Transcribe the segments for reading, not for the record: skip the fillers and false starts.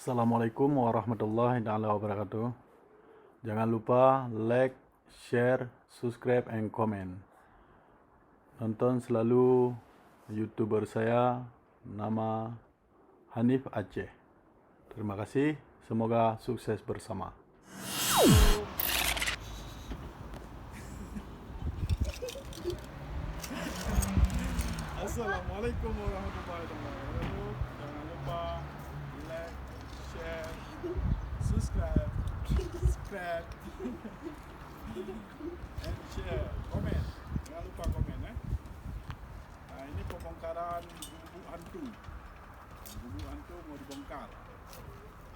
Assalamualaikum warahmatullahi wabarakatuh. Jangan lupa like, share, subscribe, and comment. Nonton selalu YouTuber saya, nama Hanif Aceh. Terima kasih, semoga sukses bersama. Assalamualaikum warahmatullahi wabarakatuh. Jangan lupa like, share, subscribe, and share. Komen. Jangan lupa komen Nah, ini pembongkaran gubuk hantu. Gubuk hantu mau dibongkar.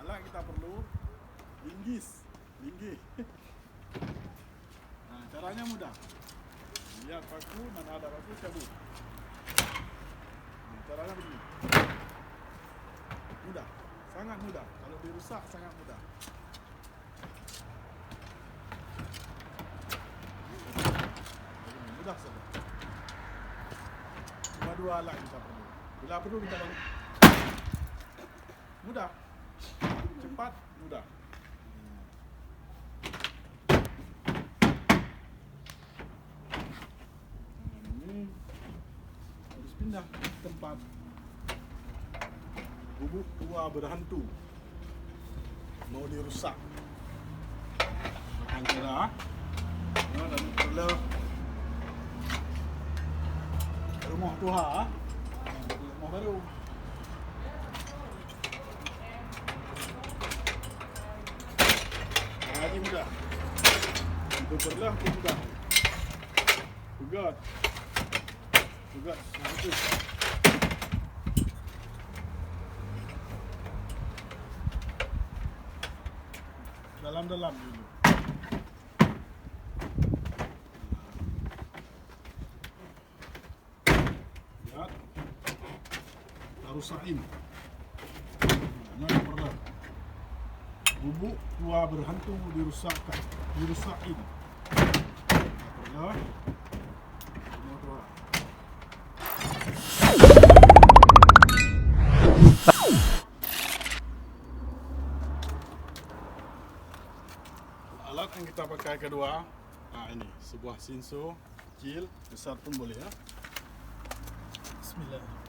Alat kita perlu linggis. Nah, caranya mudah. Lihat paku, mana ada paku cabut. Caranya begini. Mudah, sangat mudah. Kalau dirusak sangat mudah. Mudah saja. Cuma dua alat kita perlu. Bila perlu kita bangun. Mudah, cepat, mudah. Ini harus pindah tempat gubuk tua berhantu mau dirusak. Makan kira dan perlu rumah tua, rumah baru. Nah, ini mudah. Itu perlu mudah. Ugat. Nah itu. Dalam-dalam dulu. Lihat. Kita rusakin. Ini pernah. Bubuk tua berhantu dirusakin. Pernah. Alat yang kita pakai kedua, nah ini sebuah sinso kecil, besar pun boleh ya. Bismillahirrahmanirrahim.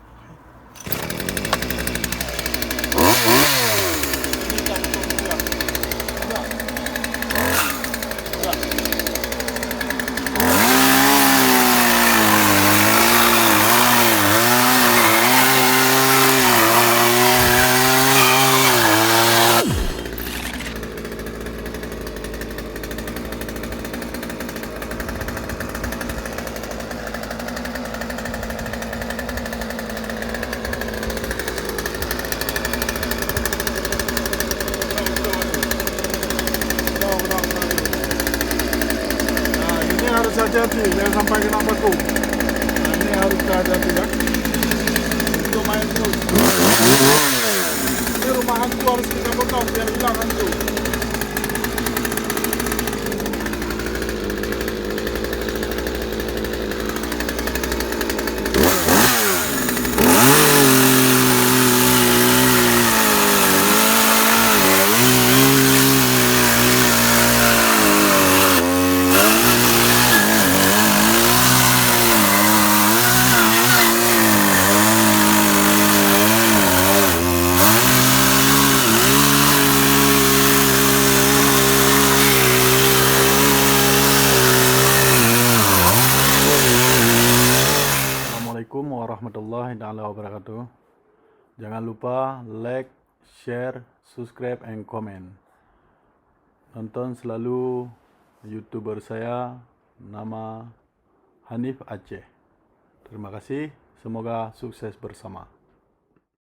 Harus hati-hati, jangan sampai kena paku. Nah, ini harus hati-hati ya. Itu main terus. Ini rumah hantu harus kita potong biar hilang hantu. Assalamualaikum warahmatullahi wabarakatuh. Jangan lupa like, share, subscribe, and comment. Nonton selalu YouTuber saya, nama Hanif Aceh. Terima kasih, semoga sukses bersama.